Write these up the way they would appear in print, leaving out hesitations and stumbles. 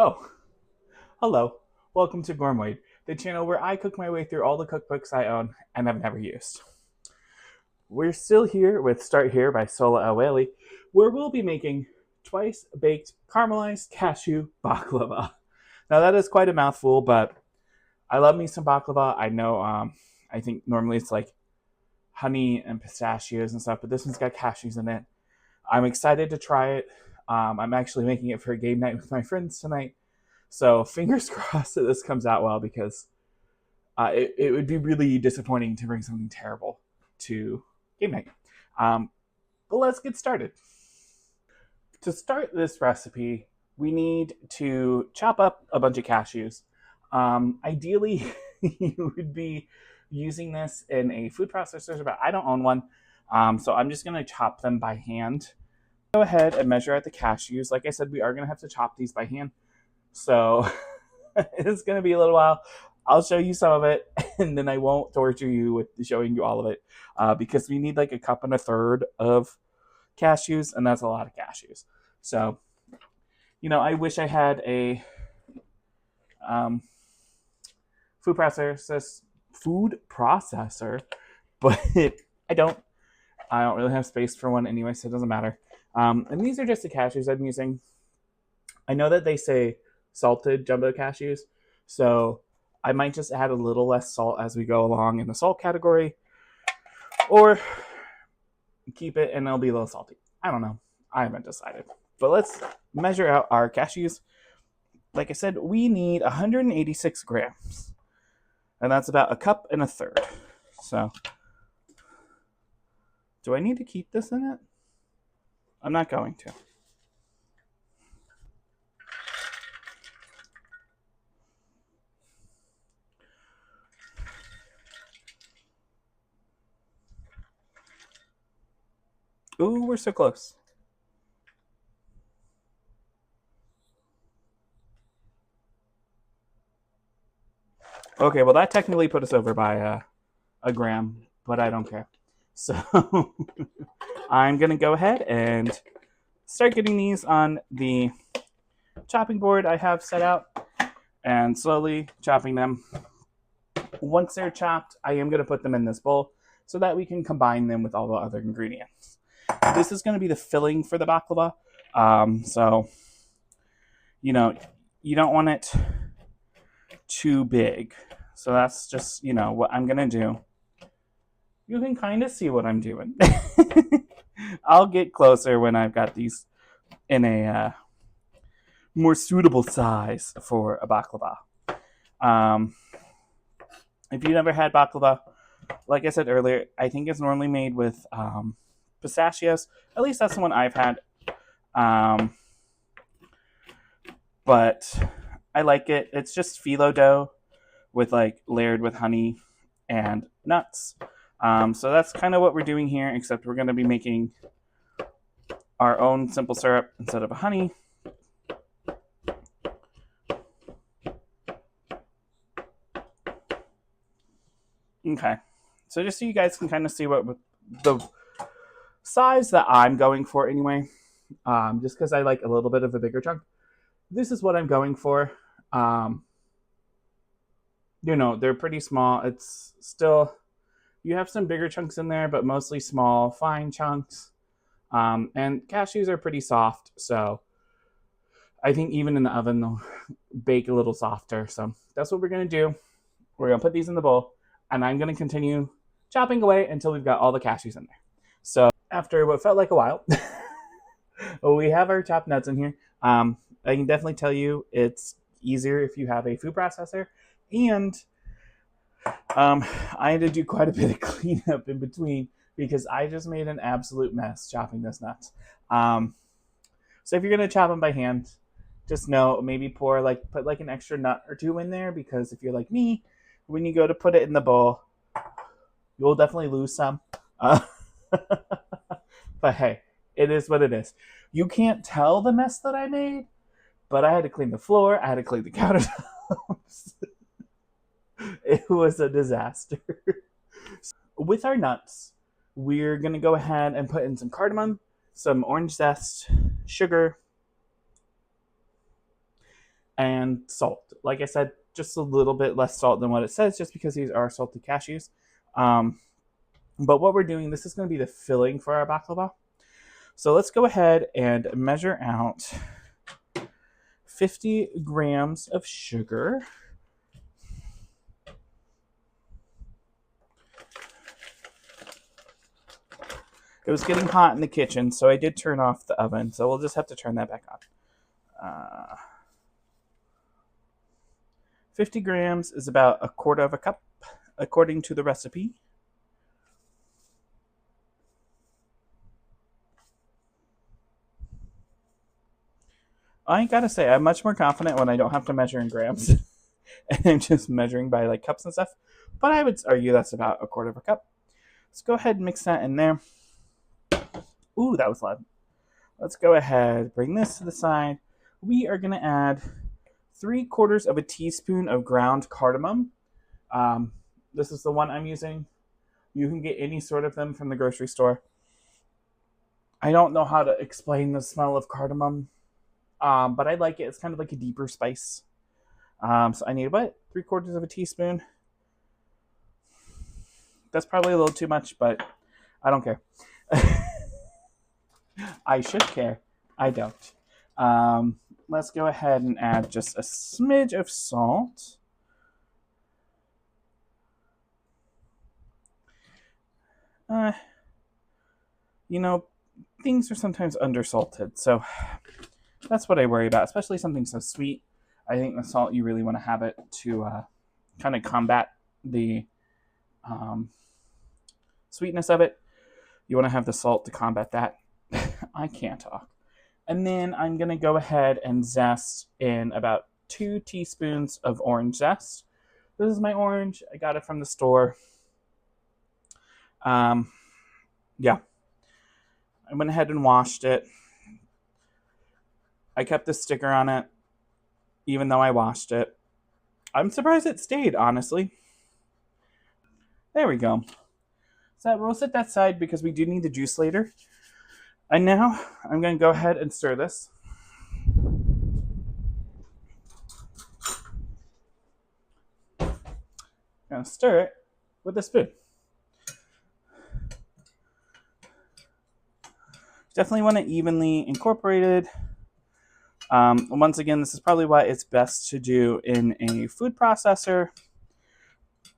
Oh, hello. Welcome to Gourmet, the channel where I cook my way through all the cookbooks I own and have never used. We're still here with Start Here by Sohla El-Waylly, where we'll be making twice-baked caramelized cashew baklava. Now that is quite a mouthful, but I love me some baklava. I know, I think normally it's like honey and pistachios and stuff, but this one's got cashews in it. I'm excited to try it. I'm actually making it for a game night with my friends tonight. So fingers crossed that this comes out well because it would be really disappointing to bring something terrible to game night. But let's get started. To start this recipe, we need to chop up a bunch of cashews. Ideally, you would be using this in a food processor, but I don't own one. So I'm just going to chop them by hand. Go ahead and measure out the cashews. Like I said, we are going to have to chop these by hand. So it's going to be a little while. I'll show you some of it, and then I won't torture you with showing you all of it because we need like a cup and a third of cashews, and that's a lot of cashews. So, I wish I had a food processor, but I don't. I don't really have space for one anyway, so it doesn't matter. And these are just the cashews I'm using. I know that they say salted jumbo cashews, so I might just add a little less salt as we go along in the salt category, or keep it and it'll be a little salty. I don't know. I haven't decided. But let's measure out our cashews. Like I said, we need 186 grams, and that's about a cup and a third. So, do I need to keep this in it? I'm not going to. Ooh, we're so close. Okay, well, that technically put us over by a gram, but I don't care. So I'm going to go ahead and start getting these on the chopping board I have set out and slowly chopping them. Once they're chopped, I am going to put them in this bowl so that we can combine them with all the other ingredients. This is going to be the filling for the baklava. So, you don't want it too big. So that's just, what I'm going to do. You can kind of see what I'm doing. I'll get closer when I've got these in a more suitable size for a baklava. If you never had baklava, like I said earlier, I think it's normally made with pistachios. At least that's the one I've had. But I like it. It's just phyllo dough with layered with honey and nuts. So that's kind of what we're doing here, except we're going to be making our own simple syrup instead of a honey. Okay, so just so you guys can kind of see what the size that I'm going for anyway, just because I like a little bit of a bigger chunk. This is what I'm going for. They're pretty small. It's still, you have some bigger chunks in there, but mostly small, fine chunks. And cashews are pretty soft, so I think even in the oven they'll bake a little softer. So that's what we're going to do. We're going to put these in the bowl, and I'm going to continue chopping away until we've got all the cashews in there. So after what felt like a while, we have our chopped nuts in here. I can definitely tell you it's easier if you have a food processor, and I had to do quite a bit of cleanup in between because I just made an absolute mess chopping those nuts. So if you're gonna chop them by hand, just know maybe put an extra nut or two in there, because if you're like me, when you go to put it in the bowl, you'll definitely lose some. But hey, it is what it is. You can't tell the mess that I made, but I had to clean the floor. I had to clean the countertops. It was a disaster. With our nuts, we're going to go ahead and put in some cardamom, some orange zest, sugar, and salt. Like I said, just a little bit less salt than what it says, just because these are salted cashews. But what we're doing, this is going to be the filling for our baklava. So let's go ahead and measure out 50 grams of sugar. It was getting hot in the kitchen, so I did turn off the oven. So we'll just have to turn that back on. 50 grams is about a quarter of a cup, according to the recipe. I gotta say, I'm much more confident when I don't have to measure in grams and I'm just measuring by like cups and stuff. But I would argue that's about a quarter of a cup. Let's go ahead and mix that in there. Ooh, that was loud. Let's go ahead, bring this to the side. We are gonna add 3/4 of a teaspoon of ground cardamom. This is the one I'm using. You can get any sort of them from the grocery store. I don't know how to explain the smell of cardamom, but I like it. It's kind of like a deeper spice. So I need about 3/4 of a teaspoon. That's probably a little too much, but I don't care. I should care. I don't. Let's go ahead and add just a smidge of salt. You know, things are sometimes undersalted, so that's what I worry about, especially something so sweet. I think the salt, you really want to have it to kind of combat the sweetness of it. You want to have the salt to combat that. I can't talk. And then I'm going to go ahead and zest in about 2 teaspoons of orange zest. This is my orange. I got it from the store. Yeah. I went ahead and washed it. I kept the sticker on it, even though I washed it. I'm surprised it stayed, honestly. There we go. So we'll set that aside because we do need the juice later. And now I'm going to go ahead and stir this. I'm going to stir it with a spoon. Definitely want it evenly incorporated. Once again, this is probably why it's best to do in a food processor,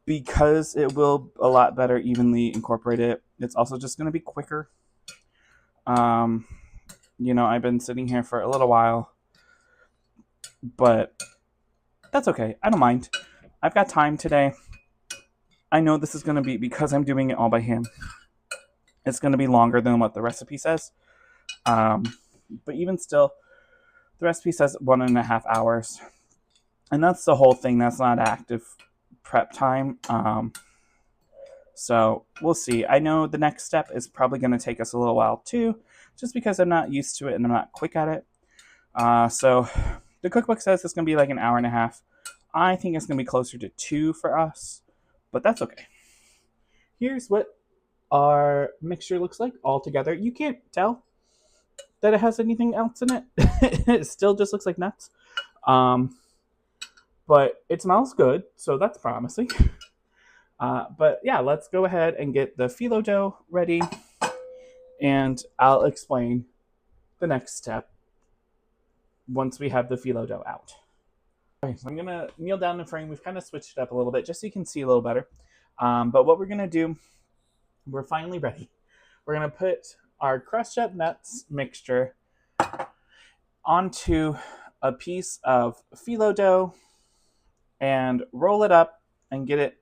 because it will a lot better evenly incorporate it. It's also just going to be quicker. You know, I've been sitting here for a little while, but that's okay. I don't mind. I've got time today. I know this is going to be, because I'm doing it all by hand, it's going to be longer than what the recipe says. But even still, the recipe says 1.5 hours. And that's the whole thing. That's not active prep time. So we'll see. I know the next step is probably going to take us a little while too, just because I'm not used to it and I'm not quick at it. So the cookbook says it's going to be like 1.5 hours. I think it's going to be closer to 2 for us, but that's okay. Here's what our mixture looks like all together. You can't tell that it has anything else in it. It still just looks like nuts. But it smells good, so that's promising. But yeah, let's go ahead and get the phyllo dough ready, and I'll explain the next step once we have the phyllo dough out. Okay, so I'm gonna kneel down in frame. We've kind of switched it up a little bit just so you can see a little better. But what we're gonna do, we're finally ready. We're gonna put our crushed up nuts mixture onto a piece of phyllo dough and roll it up and get it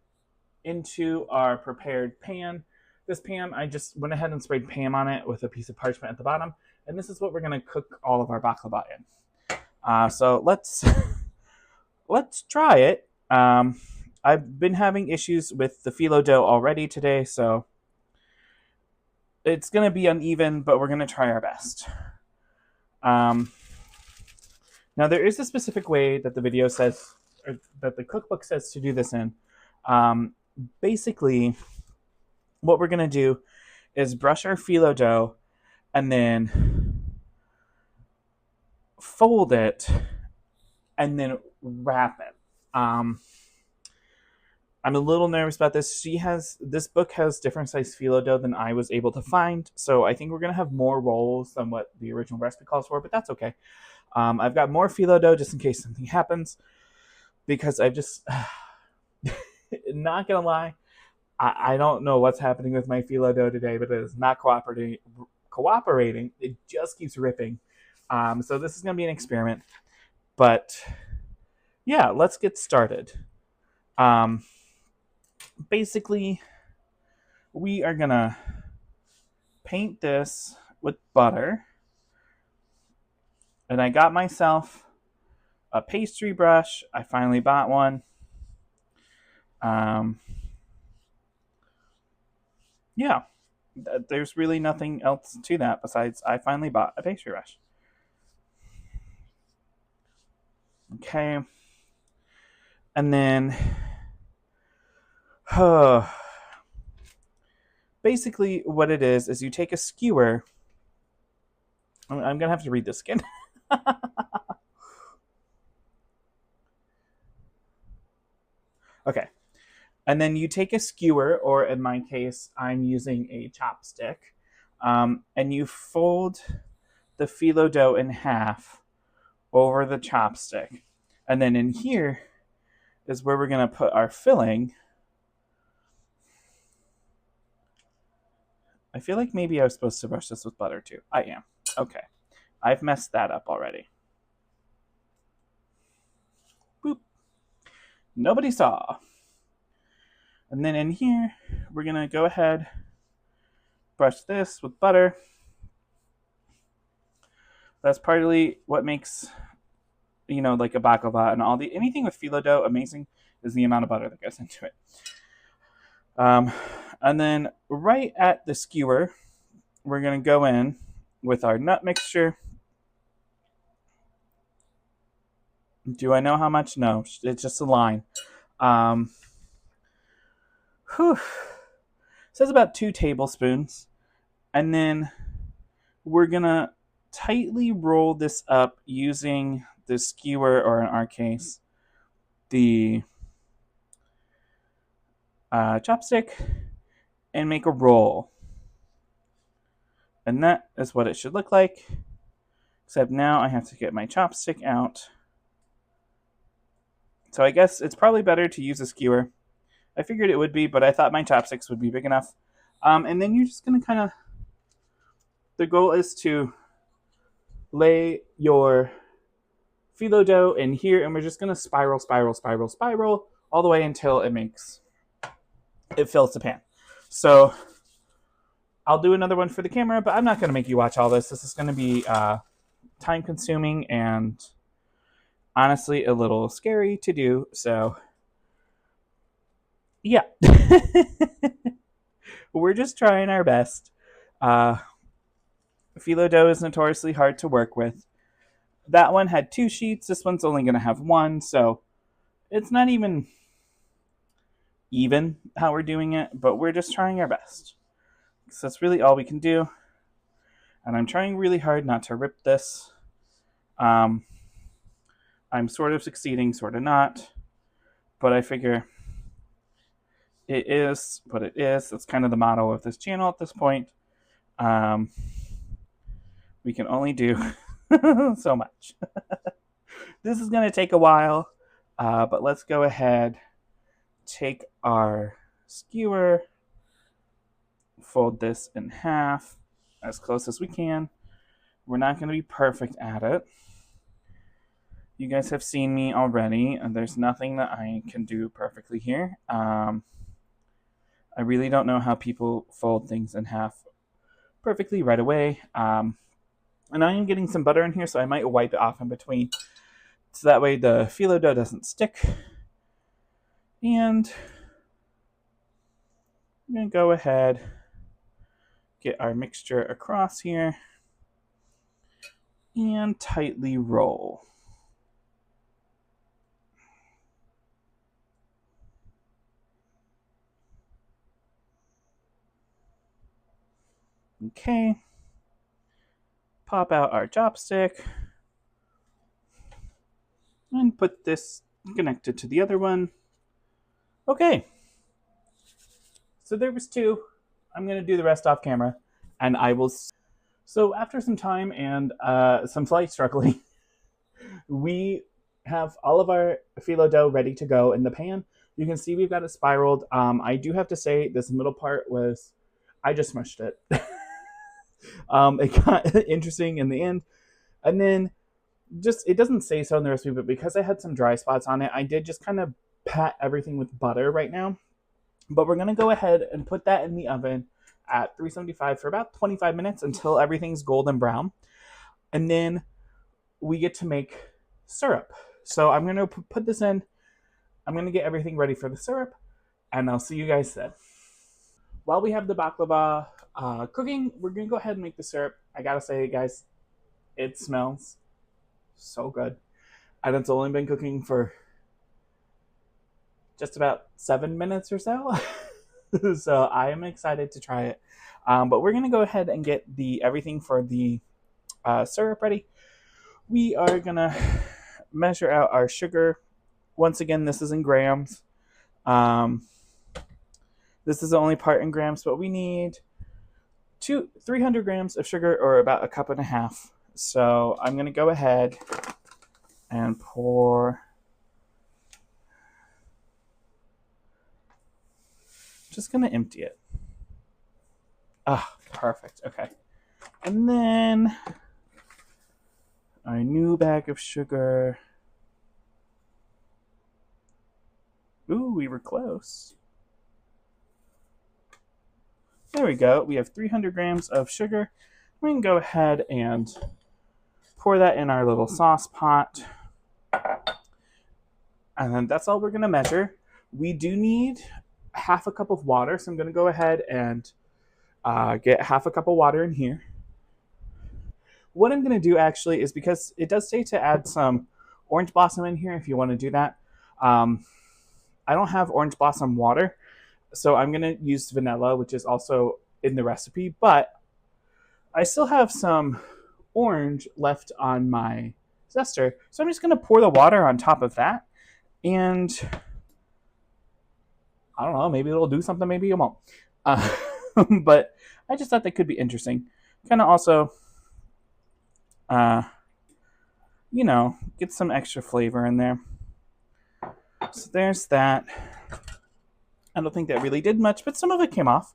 into our prepared pan. This pan, I just went ahead and sprayed Pam on it with a piece of parchment at the bottom, and this is what we're going to cook all of our baklava in. So let's try it. I've been having issues with the phyllo dough already today, so it's going to be uneven, but we're going to try our best. Now there is a specific way that the video says, or that the cookbook says to do this in. Basically, what we're going to do is brush our phyllo dough and then fold it and then wrap it. I'm a little nervous about this. This book has different size phyllo dough than I was able to find, so I think we're gonna have more rolls than what the original recipe calls for, but that's okay. I've got more phyllo dough just in case something happens, because I've just not gonna lie, I don't know what's happening with my phyllo dough today, but it is not cooperating. It just keeps ripping. So this is gonna be an experiment, but yeah, let's get started. Um, Basically, we are gonna paint this with butter, and I got myself a pastry brush. I finally bought one. Um, yeah, there's really nothing else to that besides I finally bought a pastry brush. Okay, and then basically what it is you take a skewer. I'm gonna have to read this again. Okay, and then you take a skewer, or in my case, I'm using a chopstick, and you fold the phyllo dough in half over the chopstick. And then in here is where we're going to put our filling. I feel like maybe I was supposed to brush this with butter too. I am. Okay. I've messed that up already. Boop. Nobody saw. And then in here, we're going to go ahead, brush this with butter. That's partly what makes, like a baklava and anything with phyllo dough amazing is the amount of butter that goes into it. And then right at the skewer, we're going to go in with our nut mixture. Do I know how much? No, it's just a line. It says about 2 tablespoons. And then we're going to tightly roll this up using the skewer, or in our case, the chopstick, and make a roll. And that is what it should look like. Except now I have to get my chopstick out. So I guess it's probably better to use a skewer. I figured it would be, but I thought my chopsticks would be big enough. And then you're just going to kind of... The goal is to lay your phyllo dough in here, and we're just going to spiral all the way until it fills the pan. So I'll do another one for the camera, but I'm not going to make you watch all this. This is going to be time consuming and honestly a little scary to do. So yeah, we're just trying our best. Phyllo dough is notoriously hard to work with. That one had 2 sheets. This one's only going to have 1, so it's not even how we're doing it, but we're just trying our best. So that's really all we can do. And I'm trying really hard not to rip this. I'm sort of succeeding, sort of not. But I figure it is what it is. That's kind of the motto of this channel at this point. We can only do so much. This is going to take a while, but let's go ahead, take our skewer, fold this in half as close as we can. We're not going to be perfect at it. You guys have seen me already, and there's nothing that I can do perfectly here. I really don't know how people fold things in half perfectly right away. And I am getting some butter in here, so I might wipe it off in between, so that way the phyllo dough doesn't stick. And I'm going to go ahead, get our mixture across here, and tightly roll. Okay. Pop out our chopstick. and put this connected to the other one. Okay, so there was two. I'm going to do the rest off camera, and I will. So after some time and some slight struggling, we have all of our phyllo dough ready to go in the pan. You can see we've got it spiraled. I do have to say this middle part was, I just smushed it. It got interesting in the end. And then just, it doesn't say so in the recipe, but because I had some dry spots on it, I did just kind of pat everything with butter right now. But we're going to go ahead and put that in the oven at 375 for about 25 minutes until everything's golden brown. And then we get to make syrup. So I'm going to put this in. I'm going to get everything ready for the syrup, and I'll see you guys then. While we have the baklava cooking, we're going to go ahead and make the syrup. I got to say, guys, it smells so good. And it's only been cooking for just about 7 minutes or so. So I am excited to try it. But we're going to go ahead and get everything for the syrup ready. We are going to measure out our sugar. Once again, this is in grams. This is the only part in grams, but we need 300 grams of sugar, or about a cup and a half. So I'm going to go ahead and pour. Just going to empty it. Ah, perfect. Okay. And then our new bag of sugar. Ooh, we were close. There we go. We have 300 grams of sugar. We can go ahead and pour that in our little sauce pot. And then that's all we're going to measure. We do need half a cup of water, so I'm going to go ahead and get half a cup of water in here. What I'm going to do actually is, because it does say to add some orange blossom in here if you want to do that. I don't have orange blossom water, so I'm going to use vanilla, which is also in the recipe, but I still have some orange left on my zester, so I'm just going to pour the water on top of that, and I don't know, maybe it'll do something, maybe it won't. But I just thought that could be interesting. Kind of also, get some extra flavor in there. So there's that. I don't think that really did much, but some of it came off.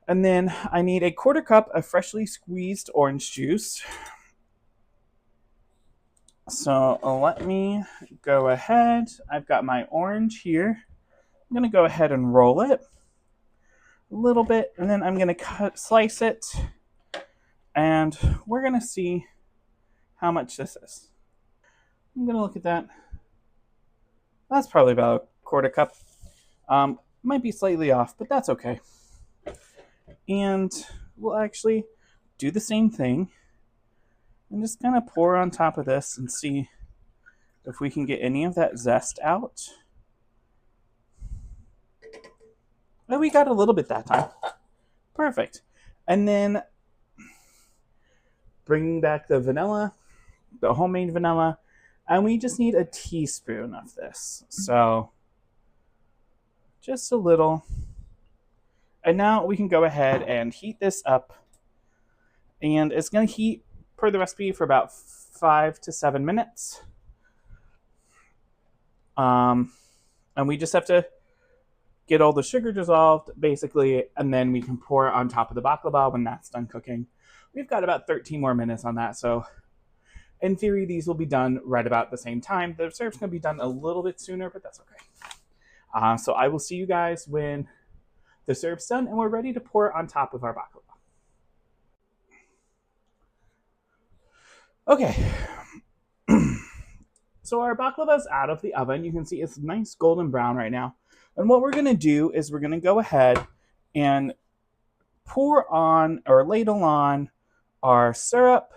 And then I need a quarter cup of freshly squeezed orange juice. So let me go ahead. I've got my orange here. I'm going to go ahead and roll it a little bit, and then I'm going to slice it, and we're going to see how much this is. I'm going to look at that. That's probably about a quarter cup. Might be slightly off, but that's okay. And we'll actually do the same thing and just kind of pour on top of this and see if we can get any of that zest out. Well, we got a little bit that time. Perfect. And then bringing back the vanilla, the homemade vanilla, and we just need a teaspoon of this. So just a little. And now we can go ahead and heat this up. And it's going to heat, per the recipe, for about 5 to 7 minutes. And we just have to get all the sugar dissolved, basically, and then we can pour it on top of the baklava when that's done cooking. We've got about 13 more minutes on that, so in theory, these will be done right about the same time. The syrup's going to be done a little bit sooner, but that's okay. So I will see you guys when the syrup's done and we're ready to pour it on top of our baklava. Okay. So our baklava is out of the oven. You can see it's nice golden brown right now. And what we're going to do is we're going to go ahead and pour on, or ladle on, our syrup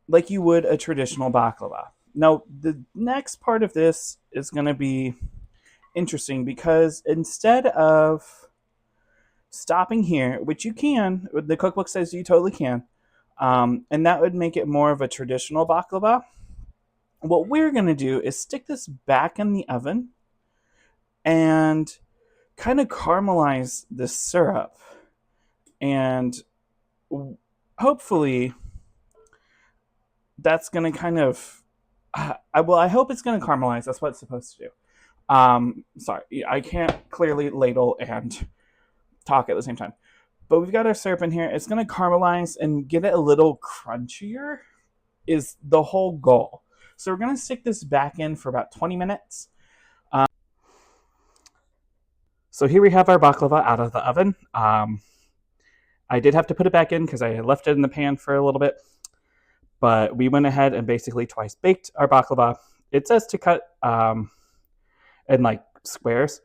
like you would a traditional baklava. Now, the next part of this is going to be interesting, because instead of stopping here, which you can, the cookbook says you totally can, and that would make it more of a traditional baklava, what we're going to do is stick this back in the oven and kind of caramelize this syrup. And hopefully that's going to kind of, I hope it's going to caramelize. That's what it's supposed to do. Sorry, I can't clearly ladle and talk at the same time. But we've got our syrup in here. It's going to caramelize and get it a little crunchier is the whole goal. So we're going to stick this back in for about 20 minutes. So here we have our baklava out of the oven. I did have to put it back in because I had left it in the pan for a little bit. But we went ahead and basically twice baked our baklava. It says to cut in like squares,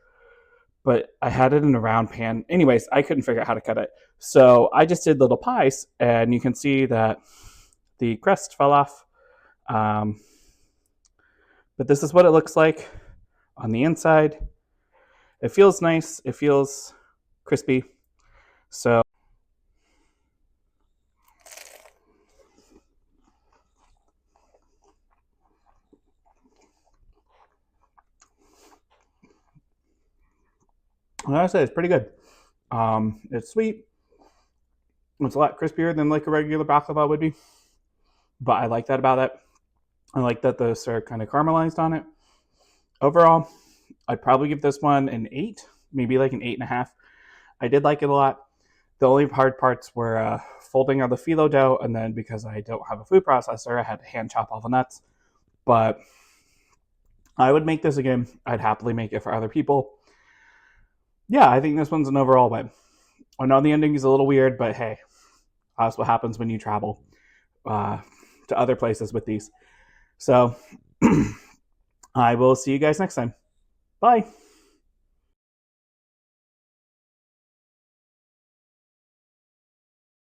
but I had it in a round pan. Anyways, I couldn't figure out how to cut it. So I just did little pies, and you can see that the crust fell off. But this is what it looks like on the inside. It feels nice. It feels crispy. So I gotta say, it's pretty good. It's sweet. It's a lot crispier than like a regular baklava would be, but I like that about it. I like that the syrup kind of caramelized on it. Overall, I'd probably give this one an 8, maybe like an 8.5. I did like it a lot. The only hard parts were folding out the phyllo dough, and then because I don't have a food processor, I had to hand chop all the nuts. But I would make this again. I'd happily make it for other people. Yeah, I think this one's an overall win. I know the ending is a little weird, but hey, that's what happens when you travel to other places with these. So I will see you guys next time. Bye.